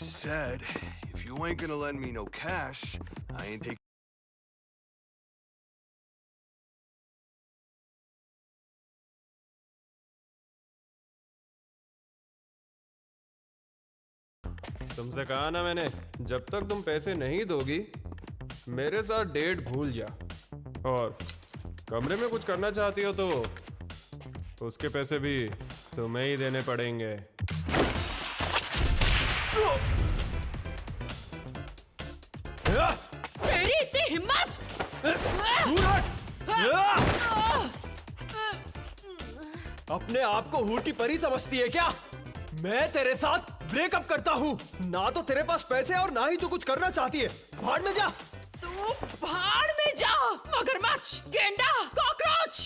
said, if you ain't gonna lend me no cash, I ain't taking. तुमसे कहा ना मैंने, जब तक तुम पैसे नहीं दोगी मेरे साथ डेट भूल जा। और कमरे में कुछ करना चाहती हो तो उसके पैसे भी तुम्हें ही देने पड़ेंगे। तेरी इतनी हिम्मत! अपने आप को हूटी परी समझती है क्या? मैं तेरे साथ ब्रेकअप करता हूँ। ना तो तेरे पास पैसे और ना ही तू कुछ करना चाहती है। भाड़ में जा। तू भाड़ में जा, मगरमच्छ, गेंडा, कॉकरोच।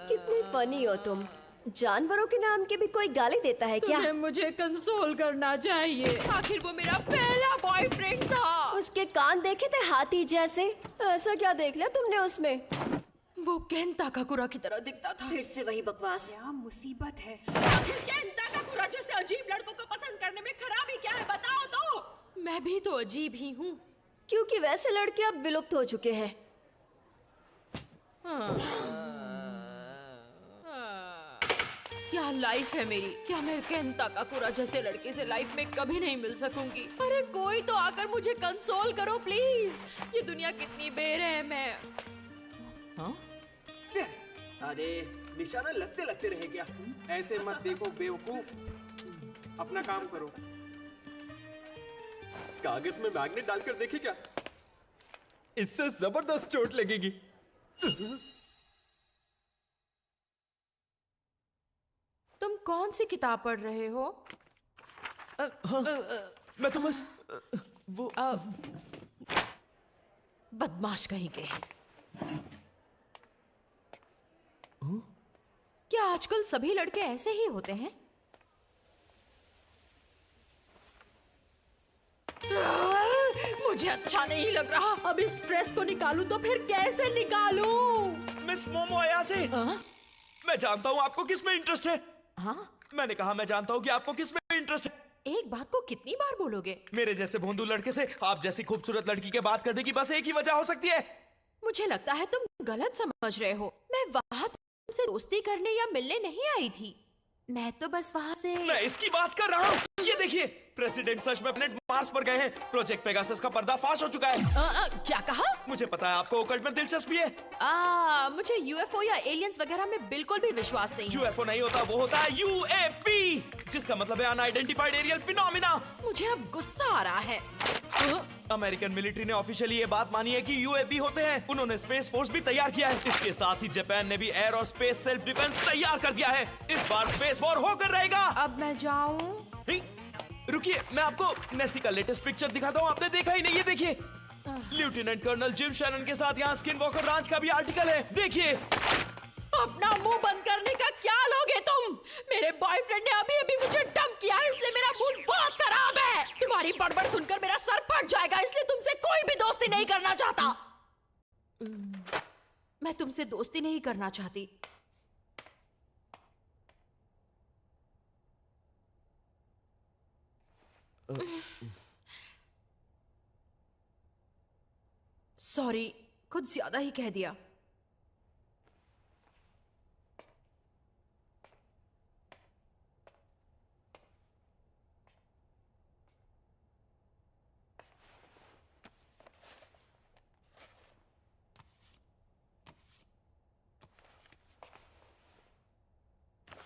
कितनी फनी हो तुम। जानवरों के नाम के भी कोई गाली देता है क्या? तुम्हें मुझे कंसोल करना चाहिए। आखिर वो मेरा पहला बॉयफ्रेंड था। उसके कान देखे थे हाथी जैसे। ऐसा क्या देख लिया तुमने उसमें? वो केन ताकाकुरा की तरह दिखता था। फिर से वही बकवास। क्या मुसीबत है? आखिर केन ताकाकुरा जैसे अजीब लड़कों को पसंद करने में खराबी क्या है, बताओ तो। मैं भी तो अजीब ही हूँ। क्योंकि वैसे लड़के अब विलुप्त हो चुके हैं। क्या लाइफ है मेरी? क्या मैं केन ताकाकुरा जैसे लड़के से लाइफ में कभी नहीं मिल सकूंगी? अरे कोई तो आकर मुझे कंसोल करो प्लीज। ये दुनिया कितनी बेरहम है। हाँ? अरे निशाना लगते लगते रहे क्या? ऐसे मत देखो बेवकूफ, अपना काम करो। कागज में मैग्नेट डालकर देखे क्या? इससे जबरदस्त चोट लगेगी। तुम कौन सी किताब पढ़ रहे हो? मैं तो बस वो बदमाश कहीं के हैं। क्या आजकल सभी लड़के ऐसे ही होते हैं? मुझे अच्छा नहीं लग रहा। अब इस स्ट्रेस को निकालूं तो फिर कैसे निकालूं? मिस मोमो अयासे, मैं जानता हूँ आपको किस में इंटरेस्ट है। हाँ? मैंने कहा मैं जानता हूँ कि आपको किस में इंटरेस्ट है। एक बात को कितनी बार बोलोगे? मेरे जैसे भोंदू लड़के से आप जैसी खूबसूरत लड़की के बात करने की बस एक ही वजह हो सकती है। मुझे लगता है तुम गलत समझ रहे हो। मैं वहाँ तुमसे दोस्ती करने या मिलने नहीं आई थी। मैं तो बस वहाँ से। मैं इसकी बात कर रहा हूँ। ये देखिए, प्रेसिडेंट सच में प्लेनेट मार्स पर गए हैं। प्रोजेक्ट पेगासस का पर्दाफाश हो चुका है। क्या कहा? मुझे पता है आपको ओकल्ट में दिलचस्पी है। मुझे यूएफओ या एलियंस वगैरह में बिल्कुल भी विश्वास नहीं है। यूएफओ नहीं होता, वो होता है यूएपी, जिसका मतलब है अनआइडेंटिफाइड एरियल फिनोमिना। मुझे अब गुस्सा आ रहा है। अमेरिकन मिलिट्री ने ऑफिशियली ये बात मानी है कि यूएपी होते हैं। उन्होंने स्पेस फोर्स भी तैयार किया है। इसके साथ ही जापान ने भी एयर और स्पेस सेल्फ डिफेंस तैयार कर दिया है। इस बार स्पेस वॉर होकर रहेगा। अब मैं जाऊं? रुकिए, मैं आपको नेसी का लेटेस्ट पिक्चर दिखाता हूँ। आपने देखा ही नहीं। ये देखिए, लेफ्टिनेंट कर्नल जिम शैनन के साथ यहाँ स्किन वॉकर रांच का भी आर्टिकल है। देखिए। अपना मुंह बंद करने का क्या लोगे तुम? मेरे बॉयफ्रेंड ने अभी अभी मुझे डंप किया है, इसलिए मेरा मूड बहुत खराब है। तुम्हारी बड़बड़ सुनकर मेरा सर फट जाएगा, इसलिए तुमसे कोई भी दोस्ती नहीं करना चाहता। मैं तुमसे दोस्ती नहीं करना चाहती। सॉरी, कुछ ज्यादा ही कह दिया।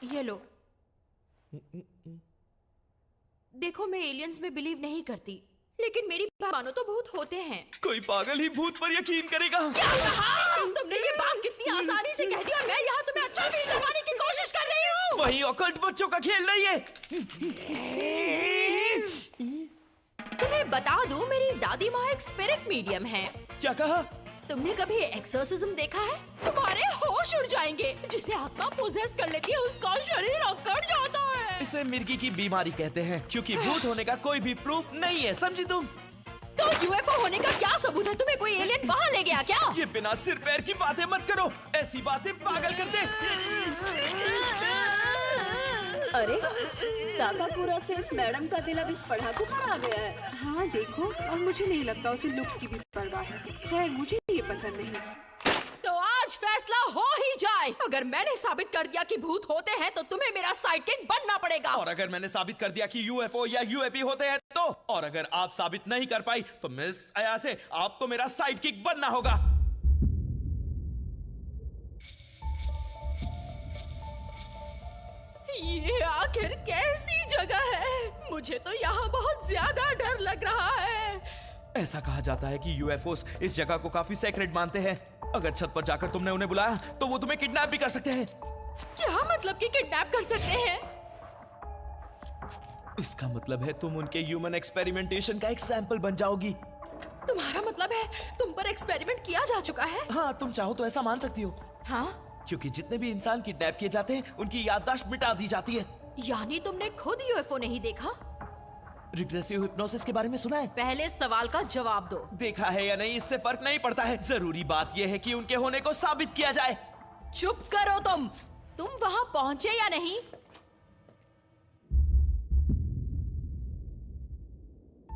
ये लो। देखो, मैं एलियंस में बिलीव नहीं करती, लेकिन मेरी मानो तो भूत होते हैं। कोई पागल ही भूत पर यकीन करेगा। क्या कहा? तुमने ये बात कितनी आसानी से कह दी और मैं यहाँ तुम्हें अच्छा फील करवाने की कोशिश कर रही हूँ। वही ऑकल्ट बच्चों का खेल नहीं है। तुम्हें बता दूं, मेरी दादी माँ एक स्पिरिट मीडियम है। क्या कहा? तुमने कभी एक्सोर्सिज्म देखा है? तुम्हारे होश उड़ जाएंगे। जिसे आत्मा पोजेस कर लेती है उसका शरीर अकड़ जाता है। इसे मिर्गी की बीमारी कहते हैं, क्योंकि भूत होने का कोई भी प्रूफ नहीं है, समझी तुम? तो यूएफओ होने का क्या सबूत है? तुम्हें कोई एलियन वहाँ ले गया क्या? ये बिना सिर पैर की बातें मत करो। ऐसी बातें पागल करते। अरे ताकापुरा से इस मैडम का दिल अब इस पढ़ाकू पर आ गया है। हाँ देखो, और मुझे नहीं लगता उसे लुक्स की भी परवाह है। खैर मुझे ये पसंद नहीं। तो आज फैसला हो ही जाए। अगर मैंने साबित कर दिया कि भूत होते हैं तो तुम्हें मेरा साइडकिक बनना पड़ेगा। और अगर मैंने साबित कर दिया कि यूएफओ या यूएपी होते हैं तो, और अगर आप साबित नहीं कर पाई तो मिस अयासे आपको मेरा साइडकिक बनना होगा। ये आखिर कैसी जगह है? मुझे तो यहाँ बहुत ज्यादा डर लग रहा है। ऐसा कहा जाता है कि यूएफओस इस जगह को काफी सेक्रेट मानते हैं। अगर छत पर जाकर तुमने उन्हें बुलाया तो वो तुम्हें किडनैप भी कर सकते हैं। क्या मतलब कि किडनैप कर सकते हैं? इसका मतलब है तुम उनके ह्यूमन एक्सपेरिमेंटेशन का एक सैंपल बन जाओगी। तुम्हारा मतलब है तुम पर एक्सपेरिमेंट किया जा चुका है? हाँ, तुम चाहो तो ऐसा मान सकती हो। हाँ? क्योंकि जितने भी इंसान किडनैप किए जाते हैं उनकी याददाश्त मिटा दी जाती है। यानी तुमने खुद यूएफओ नहीं देखा? रिग्रेसिव हिप्नोसिस के बारे में सुना है? पहले सवाल का जवाब दो। देखा है या नहीं इससे फर्क नहीं पड़ता है। जरूरी बात यह है कि उनके होने को साबित किया जाए। चुप करो तुम वहां पहुंचे या नहीं?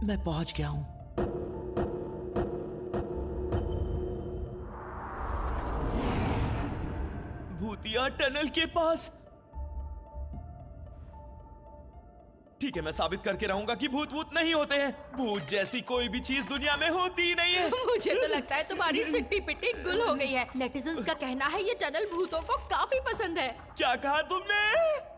मैं पहुंच गया हूं। भूतिया टनल के पास। ठीक है, मैं साबित करके रहूंगा कि भूत भूत नहीं होते हैं। भूत जैसी कोई भी चीज दुनिया में होती ही नहीं है। मुझे तो लगता है तुम्हारी सिट्टी पिट्टी गुल हो गई है। नेटिजन्स का कहना है ये टनल भूतों को काफी पसंद है। क्या कहा तुमने?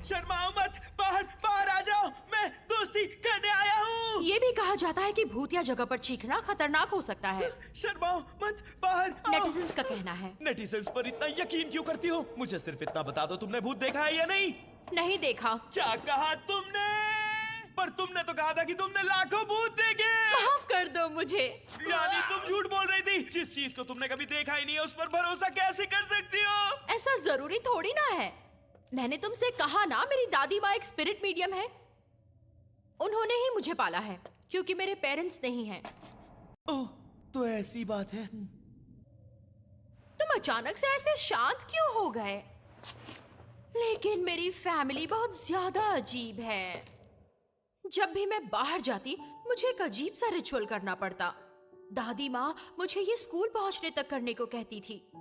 शर्माओ मत, बाहर बाहर आ जाओ, मैं दोस्ती करने आया हूँ। ये भी कहा जाता है कि भूतिया जगह पर चीखना खतरनाक हो सकता है। शर्माओ मत, बाहर आओ। नेटिजन्स का कहना है। नेटिजन्स पर इतना यकीन क्यों करती हो? मुझे सिर्फ इतना बता दो, तुमने भूत देखा है या नहीं? नहीं देखा। क्या कहा तुमने? पर तुमने तो कहा था कि तुमने लाखों भूत देखे। माफ कर दो मुझे। यानी तुम झूठ बोल रही थी। जिस चीज को तुमने कभी देखा ही नहीं है उस पर भरोसा कैसे कर सकती हो? ऐसा जरूरी थोड़ी ना है। मैंने तुमसे कहा ना, मेरी दादी माँ एक स्पिरिट मीडियम है। उन्होंने ही मुझे पाला है क्योंकि मेरे पेरेंट्स नहीं हैं। ओह, तो ऐसी बात है। तुम अचानक से ऐसे शांत क्यों हो गए? लेकिन मेरी फैमिली बहुत ज्यादा अजीब है। जब भी मैं बाहर जाती मुझे एक अजीब सा रिचुअल करना पड़ता। दादी माँ मुझे ये स्कूल पहुंचने तक करने को कहती थी।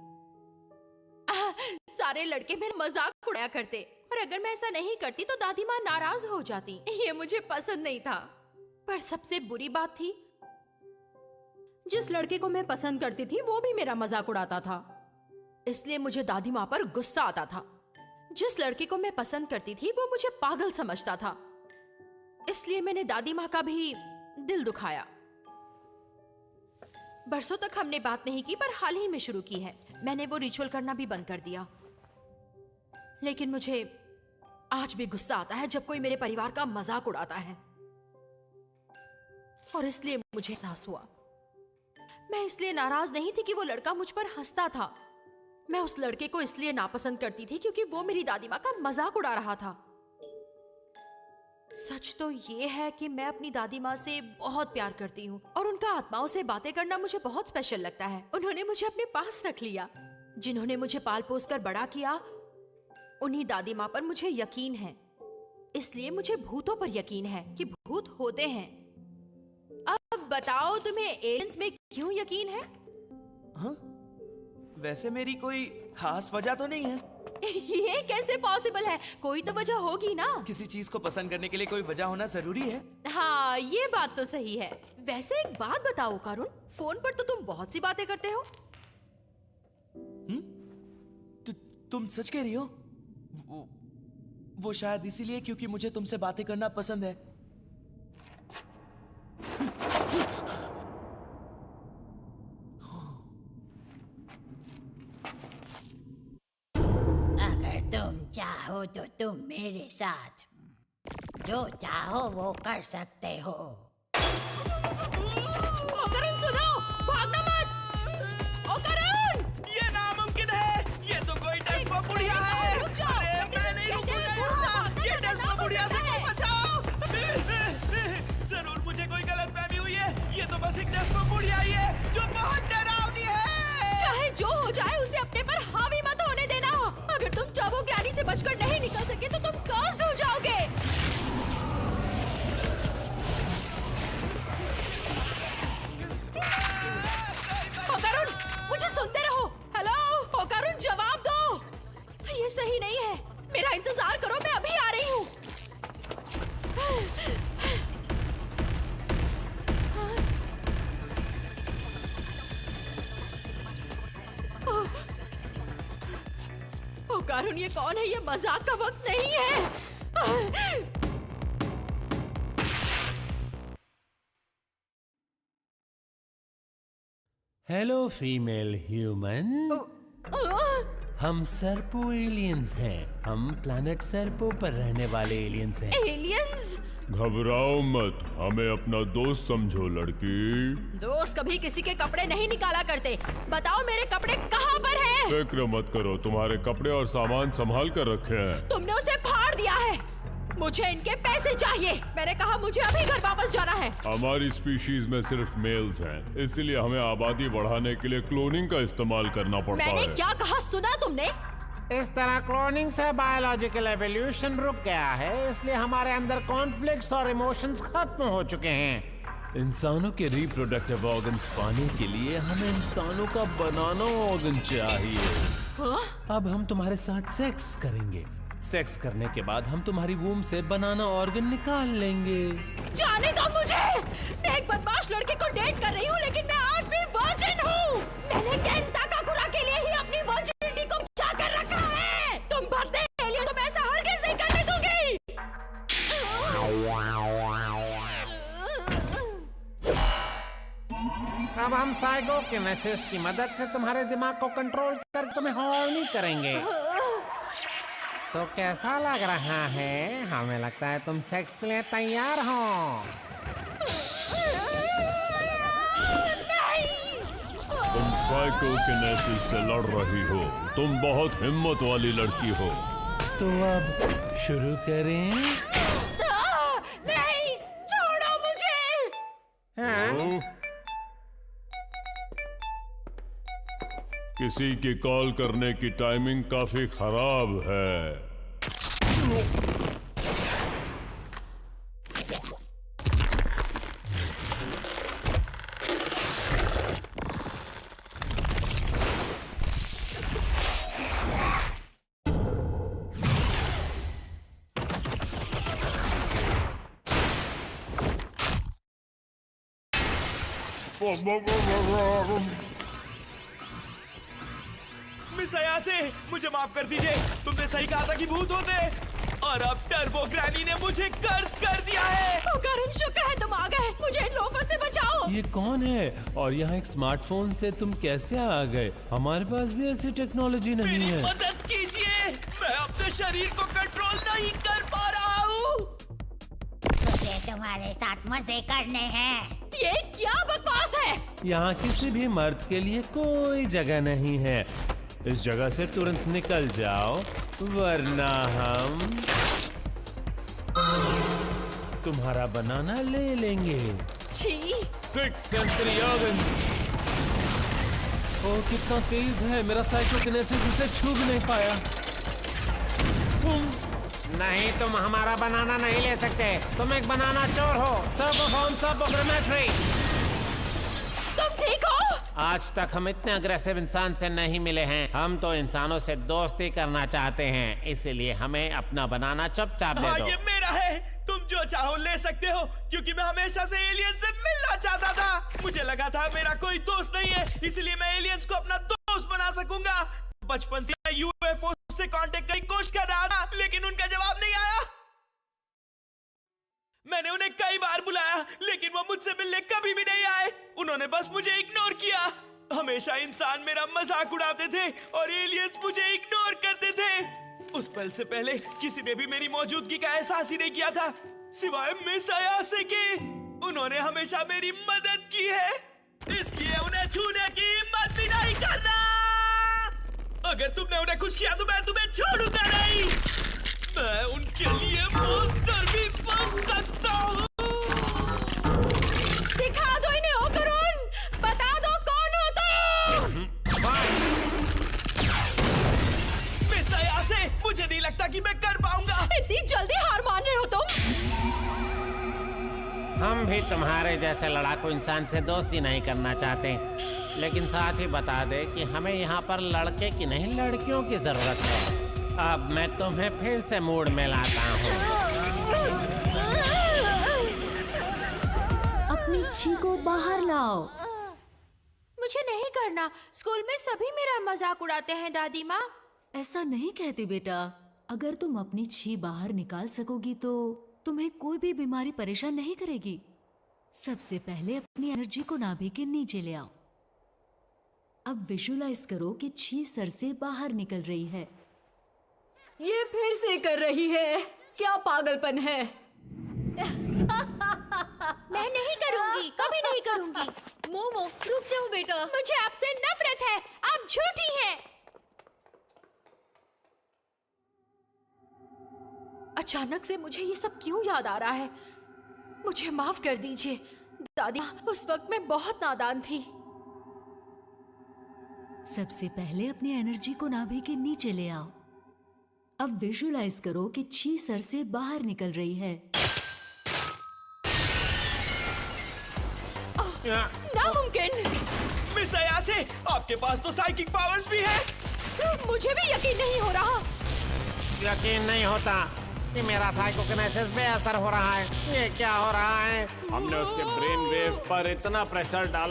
सारे लड़के मेरा मजाक उड़ाया करते और अगर मैं ऐसा नहीं करती तो दादी माँ नाराज हो जाती। ये मुझे पसंद नहीं था। पर सबसे बुरी बात थी, जिस लड़के को मैं पसंद करती थी वो भी मेरा मजाक उड़ाता था। इसलिए मुझे दादी माँ पर गुस्सा आता था। जिस लड़के को मैं पसंद करती थी वो मुझे पागल समझता था। इसलिए मैंने दादी माँ का भी दिल दुखाया। बरसों तक हमने बात नहीं की, पर हाल ही में शुरू की है। मैंने वो रिचुअल करना भी बंद कर दिया। लेकिन मुझे आज भी गुस्सा आता है जब कोई मेरे परिवार का मजाक उड़ाता है। और इसलिए मुझे एहसास हुआ। मैं इसलिए नाराज नहीं थी कि वो लड़का मुझ पर हंसता था। मैं उस लड़के को इसलिए नापसंद करती थी क्योंकि वो मेरी दादी माँ का मजाक उड़ा रहा था। सच तो ये है कि मैं अपनी दादी माँ से बहुत प्यार करती हूँ और उनका आत्माओं से बातें करना मुझे बहुत स्पेशल लगता है। उन्होंने मुझे अपने पास रख लिया। जिन्होंने मुझे पाल पोस कर बड़ा किया, उन्हीं दादी माँ पर मुझे यकीन है। इसलिए मुझे भूतों पर यकीन है कि भूत होते हैं। अब बताओ, तुम्हें एलियंस में क्यों यकीन है? हाँ? वैसे मेरी कोई खास वजह तो नहीं है। ये कैसे पॉसिबल है? कोई तो वजह होगी ना। किसी चीज को पसंद करने के लिए कोई वजह होना जरूरी है। हाँ, ये बात तो सही है। वैसे एक बात बताओ करुण, फोन पर तो तुम बहुत सी बातें करते हो। तुम सच कह रही हो? वो शायद इसीलिए क्योंकि मुझे तुमसे बातें करना पसंद है। अगर तुम चाहो तो तुम मेरे साथ जो चाहो वो कर सकते हो। ओ करुण सुनो, भागना मत। ओ करुण! ये नामुमकिन है। ये तो कोई डेस्पो बुढ़िया है। रुक जाओ। अरे मैं नहीं रुकूंगा यहाँ। ये डेस्पो बुढ़िया से को बचाओ। बस एक डेस्पो बुढ़ी आई है जो बहुत डरावनी है। चाहे जो हो जाए उसे अपने पर हावी मत होने देना। अगर तुम टर्बो ग्रैनी से बचकर नहीं निकल सके तो तुम कर्स्ड हो जाओगे। होकारुन, मुझे सुनते रहो। हेलो होकारुन, जवाब दो। ये सही नहीं है, मेरा इंतजार करो, मैं अभी आ रही हूँ। होकारुन, ये कौन है? ये मजाक का वक्त नहीं है। हेलो फीमेल ह्यूमन, हम सर्पो एलियंस हैं। हम प्लैनेट सर्पो पर रहने वाले एलियंस हैं। एलियंस? घबराओ मत, हमें अपना दोस्त समझो लड़की। दोस्त कभी किसी के कपड़े नहीं निकाला करते। बताओ मेरे कपड़े कहाँ पर हैं? फिक्र मत करो, तुम्हारे कपड़े और सामान संभाल कर रखे हैं। तुमने उसे फाड़ दिया है। मुझे इनके पैसे चाहिए। मैंने कहा मुझे अभी घर वापस जाना है। हमारी स्पीशीज में सिर्फ मेल्स हैं, इसलिए हमें आबादी बढ़ाने के लिए क्लोनिंग का इस्तेमाल करना पड़ता है। मैंने क्या कहा, सुना तुमने? इस तरह क्लोनिंग से बायोलॉजिकल एवोल्यूशन रुक गया है, इसलिए हमारे अंदर कॉन्फ्लिक्ट्स और इमोशंस खत्म हो चुके हैं। इंसानों के रिप्रोडक्टिव ऑर्गन्स पाने के लिए हमें इंसानों का बनाना ऑर्गन चाहिए। अब हम तुम्हारे साथ सेक्स करेंगे। सेक्स करने के बाद हम तुम्हारी वूम से बनाना ऑर्गन निकाल लेंगे। जाने दो मुझे। मैं एक बदमाश लड़के को डेट कर रही हूँ, लेकिन मैं आज भी वर्जिन हूँ। मैंने केंता काकुरा के लिए ही अपनी वर्जिनिटी को बचा कर रखा है। तुम भरते एलियन, तुम ऐसा हरगिज़ नहीं करने दूंगी। अब हम साइकोकिनेसिस की मदद से तुम्हारे दिमाग को कंट्रोल कर तुम्हें हॉर्नी करेंगे। तो कैसा लग रहा है? हमें लगता है तुम सेक्स के लिए तैयार हो। तुम साइकोकिनेसिस से लड़ रही हो। तुम बहुत हिम्मत वाली लड़की हो। तो अब शुरू करें? नहीं, छोड़ो मुझे। हाँ? किसी की कॉल करने की टाइमिंग काफी खराब है। मिस अयासे, मुझे माफ कर दीजिए। तुमने सही कहा था कि भूत होते हैं, और अब टर्बो ग्रैनी ने मुझे कर्ज कर दिया है। होकारुन, शुक्र है तुम आ गए। मुझे इन लोगों से बचाओ। ये कौन है और यहाँ एक स्मार्टफोन से तुम कैसे आ गए? हमारे पास भी ऐसी टेक्नोलॉजी नहीं मेरी है। मदद कीजिए, मैं अपने शरीर को कंट्रोल नहीं कर पा रहा हूँ। मुझे तुम्हारे साथ मजे करने हैं। ये क्या बकवास है? यहाँ किसी भी मर्द के लिए कोई जगह नहीं है। इस जगह से तुरंत निकल जाओ, वरना हम तुम्हारा बनाना ले लेंगे। छी। 6 सेंसरी ऑर्गन्स। ओह, कितना तेज है। मेरा साइकोकिनेसिस इसे छू भी नहीं पाया। नहीं, तुम हमारा बनाना नहीं ले सकते। तुम एक बनाना चोर हो। सर्पोग्रामेट्री। तुम ठीक हो? आज तक हम इतने अग्रेसिव इंसान से नहीं मिले हैं। हम तो इंसानों से दोस्ती करना चाहते हैं, इसलिए हमें अपना बनाना चुपचाप दे दो। ये मेरा है। तुम जो चाहो ले सकते हो, क्योंकि मैं हमेशा से एलियन से मिलना चाहता था। मुझे लगा था मेरा कोई दोस्त नहीं है, इसलिए मैं एलियंस को अपना दोस्त बना सकूंगा। बचपन से मैं यूएफओ से कांटेक्ट करने की कोशिश कर रहा था, लेकिन उनका जवाब नहीं आया। मैंने उन्हें कई बार बुलाया, लेकिन वो मुझसे मिलने कभी भी नहीं आए। उन्होंने बस मुझे इग्नोर किया। हमेशा इंसान मेरा मजाक उड़ाते थे और एलियंस मुझे इग्नोर करते थे। उस पल से पहले किसी ने भी मेरी मौजूदगी का एहसास ही नहीं किया था, सिवाय मिस अयासे के। उन्होंने हमेशा मेरी मदद की है, इसलिए उन्हें छूने की हिम्मत भी नहीं करना। अगर तुमने उन्हें कुछ किया तो मैं तुम्हें छोड़ूंगा नहीं। मैं उनके लिए मॉन्स्टर भी बन सकता हूँ। दिखा दो इन्हें होकर। तुम्हारे जैसे लड़ाकू इंसान से दोस्ती नहीं करना चाहते, लेकिन साथ ही बता दे कि हमें यहाँ पर लड़के की नहीं लड़कियों की जरूरत है। अब मैं तुम्हें फिर से मूड में लाता हूँ। अपनी छी को बाहर लाओ। मुझे नहीं करना। स्कूल में सभी मेरा मजाक उड़ाते हैं दादी माँ। ऐसा नहीं कहती बेटा। अगर तुम अपनी छी बाहर निकाल सकोगी तो तुम्हें कोई भी बीमारी परेशान नहीं करेगी। सबसे पहले अपनी एनर्जी को नाभि के नीचे ले आओ। अब विजुलाइज करो कि छी सर से बाहर निकल रही है। ये फिर से कर रही है। क्या पागलपन है। मैं नहीं करूंगी, कभी नहीं करूंगी। मोमो रुक जाओ बेटा। मुझे आपसे नफरत है। आप झूठी हैं। अचानक से मुझे ये सब क्यों याद आ रहा है? मुझे माफ कर दीजिए दादी, उस वक्त मैं बहुत नादान थी। सबसे पहले अपनी एनर्जी को नाभि के नीचे ले आओ। अब विजुलाइज करो कि छी सर से बाहर निकल रही है। नामुमकिन। मिस अयासे, आपके पास तो साइकिक पावर्स भी है। मुझे भी यकीन नहीं हो रहा। यकीन नहीं होता कि मेरा साइकोकिनेसिस बेअसर हो रहा है। ये क्या हो रहा है? हमने उसके ब्रेन वेव पर इतना प्रेशर डाला